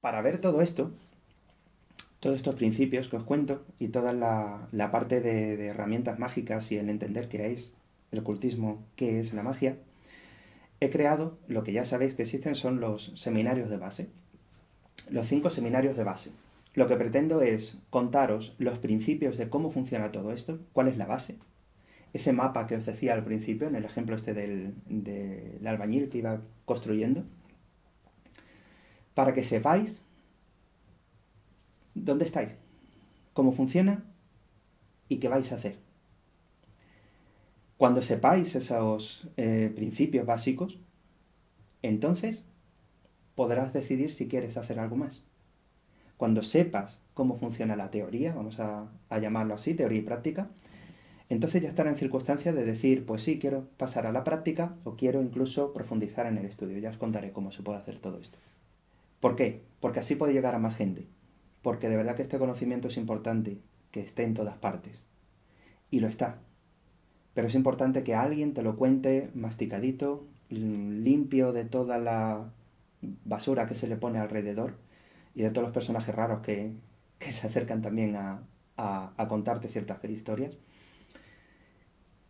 Para ver todo esto, todos estos principios que os cuento y toda la parte de herramientas mágicas y el entender qué es el ocultismo, qué es la magia, he creado lo que ya sabéis que existen son los seminarios de base, los 5 seminarios de base. Lo que pretendo es contaros los principios de cómo funciona todo esto, cuál es la base, ese mapa que os decía al principio, en el ejemplo este del albañil que iba construyendo, para que sepáis dónde estáis, cómo funciona y qué vais a hacer. Cuando sepáis esos principios básicos, entonces podrás decidir si quieres hacer algo más. Cuando sepas cómo funciona la teoría, vamos a llamarlo así, teoría y práctica, entonces ya estará en circunstancias de decir, pues sí, quiero pasar a la práctica o quiero incluso profundizar en el estudio. Ya os contaré cómo se puede hacer todo esto. ¿Por qué? Porque así puede llegar a más gente. Porque de verdad que este conocimiento es importante, que esté en todas partes. Y lo está. Pero es importante que alguien te lo cuente masticadito, limpio de toda la basura que se le pone alrededor y de todos los personajes raros que se acercan también a contarte ciertas historias.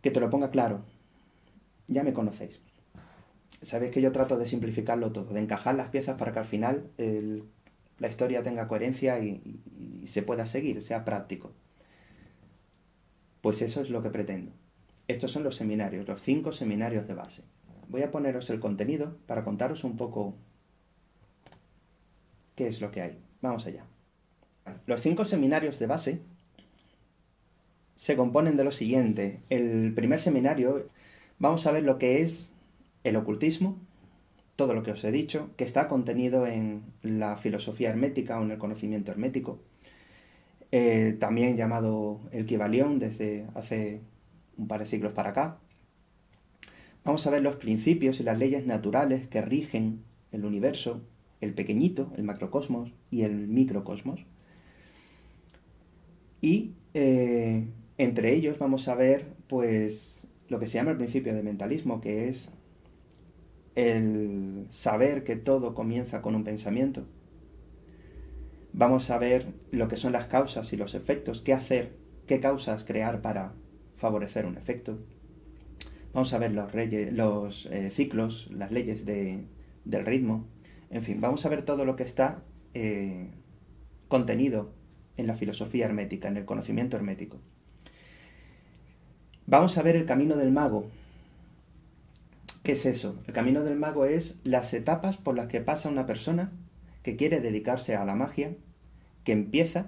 Que te lo ponga claro. Ya me conocéis. Sabéis que yo trato de simplificarlo todo, de encajar las piezas para que al final la historia tenga coherencia y se pueda seguir, sea práctico. Pues eso es lo que pretendo. Estos son los seminarios, los 5 seminarios de base. Voy a poneros el contenido para contaros un poco qué es lo que hay. Vamos allá. Los 5 seminarios de base se componen de lo siguiente. El primer seminario vamos a ver lo que es el ocultismo, todo lo que os he dicho, que está contenido en la filosofía hermética o en el conocimiento hermético, también llamado el Kybalión desde hace un par de siglos para acá. Vamos a ver los principios y las leyes naturales que rigen el universo, el pequeñito, el macrocosmos y el microcosmos. Y entre ellos vamos a ver pues lo que se llama el principio de mentalismo, que es el saber que todo comienza con un pensamiento. Vamos a ver lo que son las causas y los efectos, qué hacer, qué causas crear para favorecer un efecto. Vamos a ver los ciclos, las leyes del ritmo. En fin, vamos a ver todo lo que está contenido en la filosofía hermética, en el conocimiento hermético. Vamos a ver el camino del mago. ¿Qué es eso? El camino del mago es las etapas por las que pasa una persona que quiere dedicarse a la magia, que empieza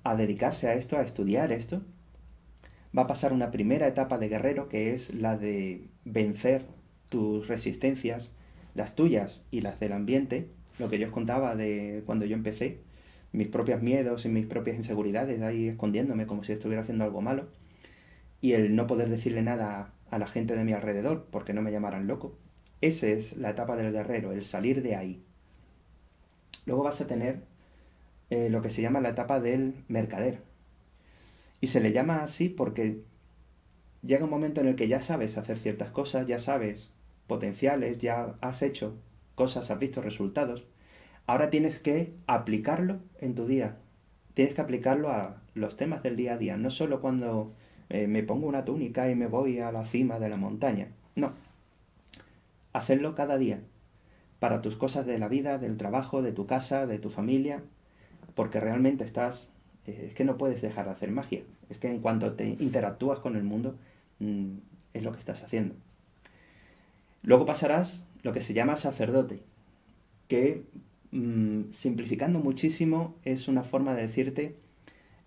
a dedicarse a esto, a estudiar esto. Va a pasar una primera etapa de guerrero que es la de vencer tus resistencias, las tuyas y las del ambiente, lo que yo os contaba de cuando yo empecé, mis propios miedos y mis propias inseguridades ahí escondiéndome como si estuviera haciendo algo malo, y el no poder decirle nada a la gente de mi alrededor porque no me llamaran loco. Esa es la etapa del guerrero, el salir de ahí. Luego vas a tener lo que se llama la etapa del mercader. Y se le llama así porque llega un momento en el que ya sabes hacer ciertas cosas, ya sabes potenciales, ya has hecho cosas, has visto resultados. Ahora tienes que aplicarlo en tu día. Tienes que aplicarlo a los temas del día a día, no solo cuando me pongo una túnica y me voy a la cima de la montaña. No, hacerlo cada día, para tus cosas de la vida, del trabajo, de tu casa, de tu familia, porque realmente es que no puedes dejar de hacer magia. Es que en cuanto te interactúas con el mundo, mmm, es lo que estás haciendo. Luego pasarás lo que se llama sacerdote, que simplificando muchísimo es una forma de decirte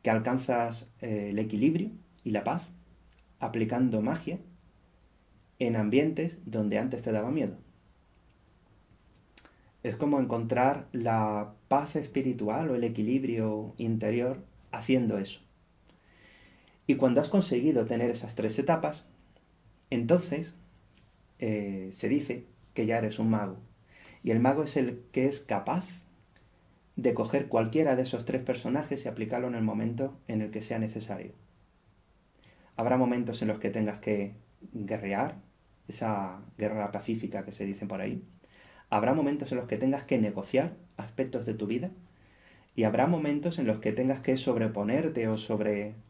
que alcanzas el equilibrio y la paz aplicando magia en ambientes donde antes te daba miedo. Es como encontrar la paz espiritual o el equilibrio interior haciendo eso. Y cuando has conseguido tener esas 3 etapas, entonces se dice que ya eres un mago. Y el mago es el que es capaz de coger cualquiera de esos 3 personajes y aplicarlo en el momento en el que sea necesario. Habrá momentos en los que tengas que guerrear, esa guerra pacífica que se dice por ahí. Habrá momentos en los que tengas que negociar aspectos de tu vida y habrá momentos en los que tengas que sobreponerte o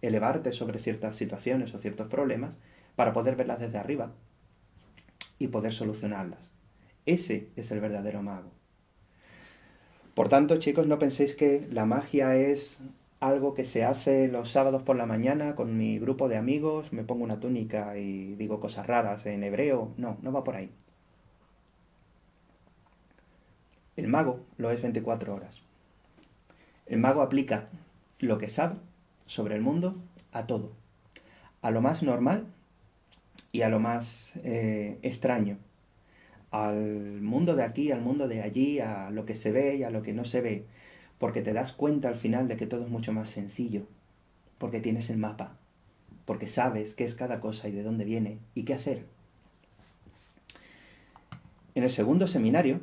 elevarte sobre ciertas situaciones o ciertos problemas para poder verlas desde arriba y poder solucionarlas. Ese es el verdadero mago. Por tanto, chicos, no penséis que la magia es algo que se hace los sábados por la mañana con mi grupo de amigos, me pongo una túnica y digo cosas raras en hebreo. No, no va por ahí. El mago lo es 24 horas. El mago aplica lo que sabe sobre el mundo a todo. A lo más normal y a lo más extraño. Al mundo de aquí, al mundo de allí, a lo que se ve y a lo que no se ve. Porque te das cuenta al final de que todo es mucho más sencillo. Porque tienes el mapa. Porque sabes qué es cada cosa y de dónde viene y qué hacer. En el segundo seminario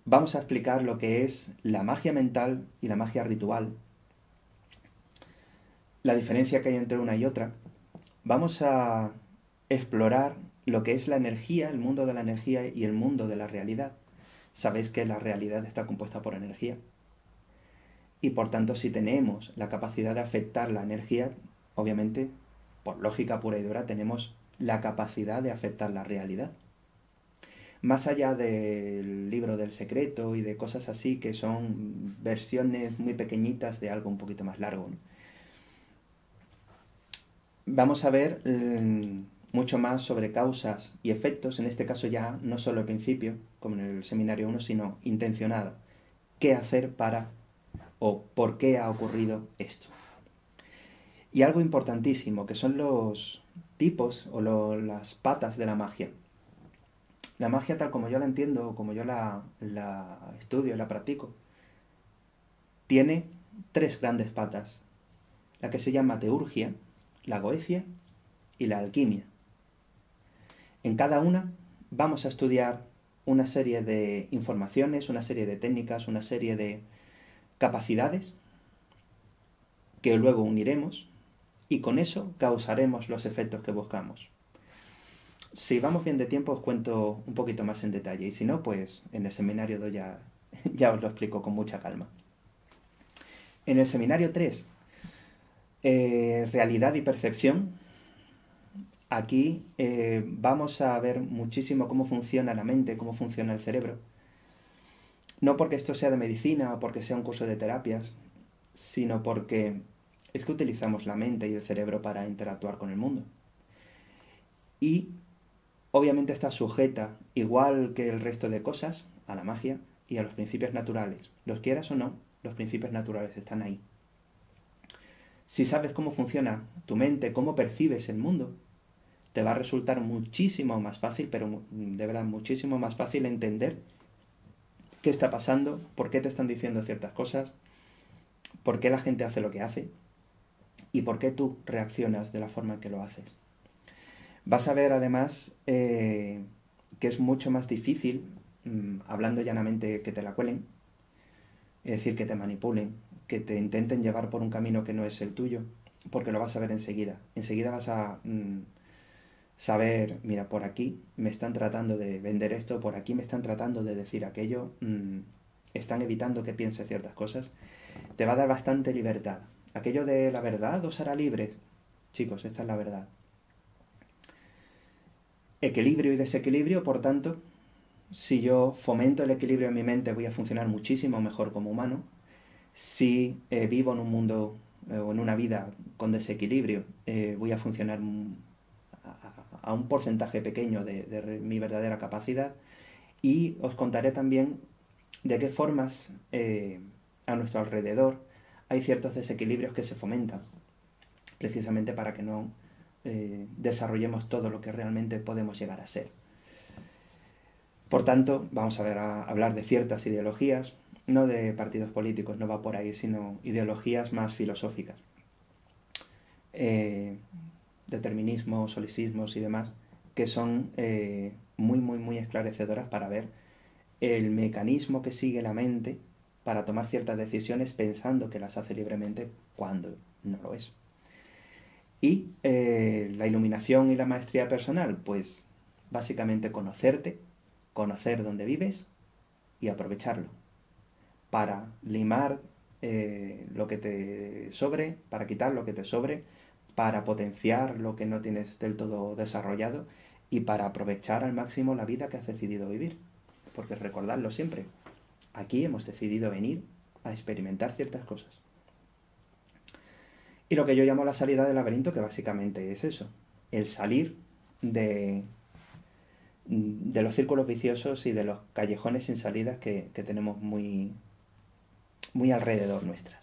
vamos a explicar lo que es la magia mental y la magia ritual. La diferencia que hay entre una y otra. Vamos a explorar lo que es la energía, el mundo de la energía y el mundo de la realidad. Sabéis que la realidad está compuesta por energía. Y por tanto, si tenemos la capacidad de afectar la energía, obviamente, por lógica pura y dura, tenemos la capacidad de afectar la realidad. Más allá del libro del secreto y de cosas así, que son versiones muy pequeñitas de algo un poquito más largo, ¿no? Vamos a ver mucho más sobre causas y efectos, en este caso ya no solo al principio, como en el seminario 1, sino intencionada. ¿Qué hacer para o por qué ha ocurrido esto? Y algo importantísimo, que son los tipos o las patas de la magia. La magia tal como yo la entiendo, como yo la estudio, la practico, tiene 3 grandes patas. La que se llama teurgia, la goecia y la alquimia. En cada una vamos a estudiar una serie de informaciones, una serie de técnicas, una serie de capacidades que luego uniremos y con eso causaremos los efectos que buscamos. Si vamos bien de tiempo os cuento un poquito más en detalle y si no, pues en el seminario 2 ya os lo explico con mucha calma. En el seminario 3, realidad y percepción, aquí vamos a ver muchísimo cómo funciona la mente, cómo funciona el cerebro. No porque esto sea de medicina o porque sea un curso de terapias, sino porque es que utilizamos la mente y el cerebro para interactuar con el mundo. Y obviamente está sujeta, igual que el resto de cosas, a la magia y a los principios naturales. Los quieras o no, los principios naturales están ahí. Si sabes cómo funciona tu mente, cómo percibes el mundo, te va a resultar muchísimo más fácil, pero de verdad muchísimo más fácil entender qué está pasando, por qué te están diciendo ciertas cosas, por qué la gente hace lo que hace y por qué tú reaccionas de la forma en que lo haces. Vas a ver además que es mucho más difícil, hablando llanamente, que te la cuelen, es decir, que te manipulen, que te intenten llevar por un camino que no es el tuyo, porque lo vas a ver enseguida. Enseguida vas a saber, mira, por aquí me están tratando de vender esto, por aquí me están tratando de decir aquello, están evitando que piense ciertas cosas. Te va a dar bastante libertad. Aquello de la verdad os hará libres. Chicos, esta es la verdad. Equilibrio y desequilibrio, por tanto, si yo fomento el equilibrio en mi mente voy a funcionar muchísimo mejor como humano. Si vivo en un mundo o en una vida con desequilibrio, voy a funcionar a un porcentaje pequeño de mi verdadera capacidad. Y os contaré también de qué formas a nuestro alrededor hay ciertos desequilibrios que se fomentan, precisamente para que no desarrollemos todo lo que realmente podemos llegar a ser. Por tanto, vamos a hablar de ciertas ideologías, no de partidos políticos, no va por ahí, sino ideologías más filosóficas. Determinismos, holicismos y demás, que son muy esclarecedoras para ver el mecanismo que sigue la mente para tomar ciertas decisiones pensando que las hace libremente cuando no lo es. Y la iluminación y la maestría personal, pues básicamente conocerte, conocer dónde vives y aprovecharlo para limar lo que te sobre, para quitar lo que te sobre, para potenciar lo que no tienes del todo desarrollado y para aprovechar al máximo la vida que has decidido vivir. Porque recordadlo siempre, aquí hemos decidido venir a experimentar ciertas cosas. Y lo que yo llamo la salida del laberinto, que básicamente es eso, el salir de los círculos viciosos y de los callejones sin salidas que tenemos muy alrededor nuestra.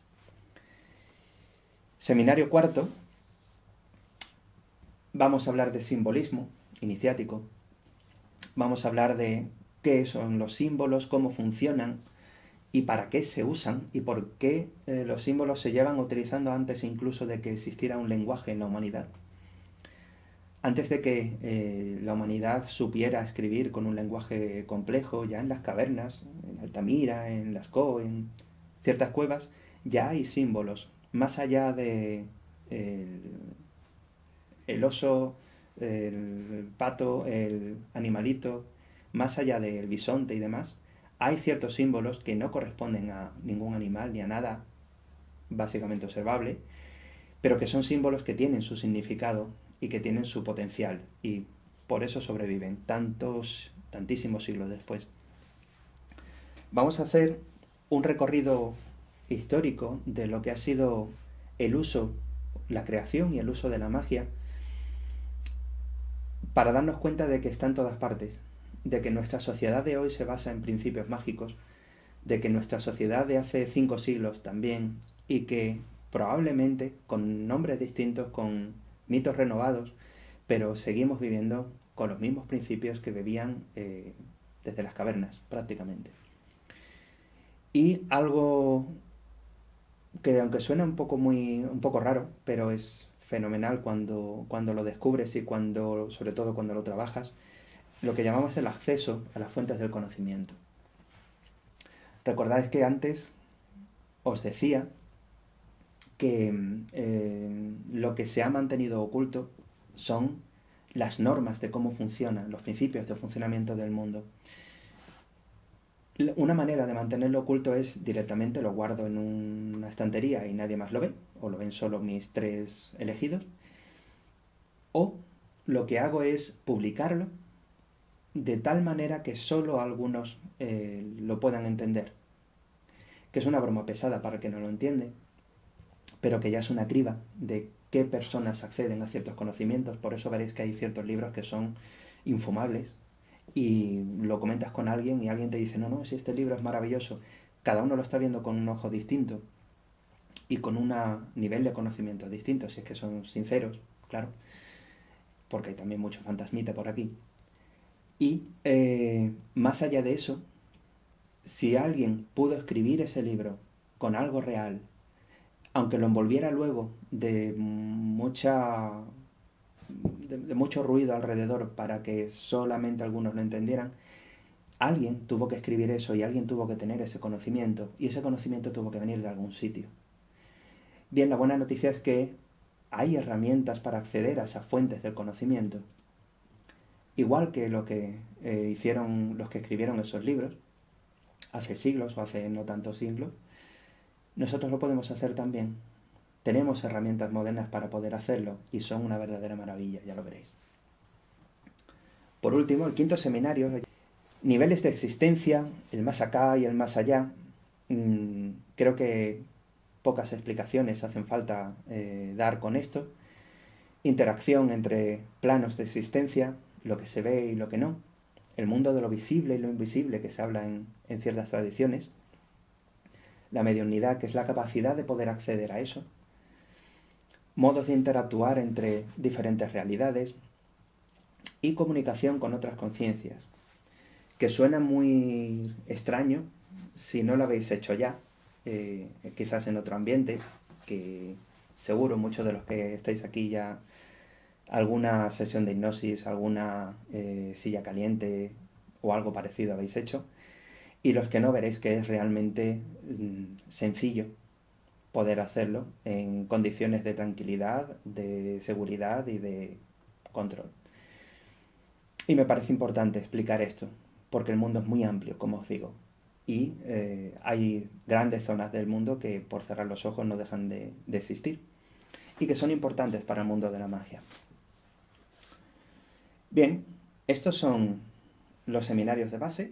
Seminario cuarto, vamos a hablar de simbolismo iniciático, vamos a hablar de qué son los símbolos, cómo funcionan y para qué se usan y por qué los símbolos se llevan utilizando antes incluso de que existiera un lenguaje en la humanidad. Antes de que la humanidad supiera escribir con un lenguaje complejo, ya en las cavernas, en Altamira, en Lascaux, en ciertas cuevas, ya hay símbolos. Más allá de el oso, el pato, el animalito, más allá del bisonte y demás, hay ciertos símbolos que no corresponden a ningún animal ni a nada básicamente observable, pero que son símbolos que tienen su significado y que tienen su potencial, y por eso sobreviven tantísimos siglos después. Vamos a hacer un recorrido histórico de lo que ha sido el uso, la creación y el uso de la magia, para darnos cuenta de que está en todas partes, de que nuestra sociedad de hoy se basa en principios mágicos, de que nuestra sociedad de hace 5 siglos también, y que probablemente con nombres distintos, con mitos renovados, pero seguimos viviendo con los mismos principios que vivían desde las cavernas, prácticamente. Y algo que, aunque suena un poco raro, pero es fenomenal cuando lo descubres y sobre todo cuando lo trabajas, lo que llamamos el acceso a las fuentes del conocimiento. Recordad que antes os decía que lo que se ha mantenido oculto son las normas de cómo funcionan, los principios de funcionamiento del mundo. Una manera de mantenerlo oculto es directamente lo guardo en una estantería y nadie más lo ve, o lo ven solo mis 3 elegidos, o lo que hago es publicarlo de tal manera que solo algunos lo puedan entender, que es una broma pesada para el que no lo entiende, pero que ya es una criba de qué personas acceden a ciertos conocimientos. Por eso veréis que hay ciertos libros que son infumables, y lo comentas con alguien y alguien te dice, no, si este libro es maravilloso. Cada uno lo está viendo con un ojo distinto y con un nivel de conocimiento distinto, si es que son sinceros, claro, porque hay también mucho fantasmita por aquí. Y más allá de eso, si alguien pudo escribir ese libro con algo real, aunque lo envolviera luego de mucho ruido alrededor para que solamente algunos lo entendieran, alguien tuvo que escribir eso y alguien tuvo que tener ese conocimiento, y ese conocimiento tuvo que venir de algún sitio. Bien, la buena noticia es que hay herramientas para acceder a esas fuentes del conocimiento. Igual que lo que hicieron los que escribieron esos libros, hace siglos o hace no tantos siglos, nosotros lo podemos hacer también. Tenemos herramientas modernas para poder hacerlo y son una verdadera maravilla, ya lo veréis. Por último, el quinto seminario, niveles de existencia, el más acá y el más allá. Creo que pocas explicaciones hacen falta dar con esto. Interacción entre planos de existencia, lo que se ve y lo que no. El mundo de lo visible y lo invisible que se habla en ciertas tradiciones. La mediunidad, que es la capacidad de poder acceder a eso. Modos de interactuar entre diferentes realidades. Y comunicación con otras conciencias, que suena muy extraño si no lo habéis hecho ya, quizás en otro ambiente, que seguro muchos de los que estáis aquí ya alguna sesión de hipnosis, alguna silla caliente o algo parecido habéis hecho, y los que no, veréis que es realmente sencillo poder hacerlo en condiciones de tranquilidad, de seguridad y de control. Y me parece importante explicar esto, porque el mundo es muy amplio, como os digo. Y hay grandes zonas del mundo que por cerrar los ojos no dejan de existir. Y que son importantes para el mundo de la magia. Bien, estos son los seminarios de base.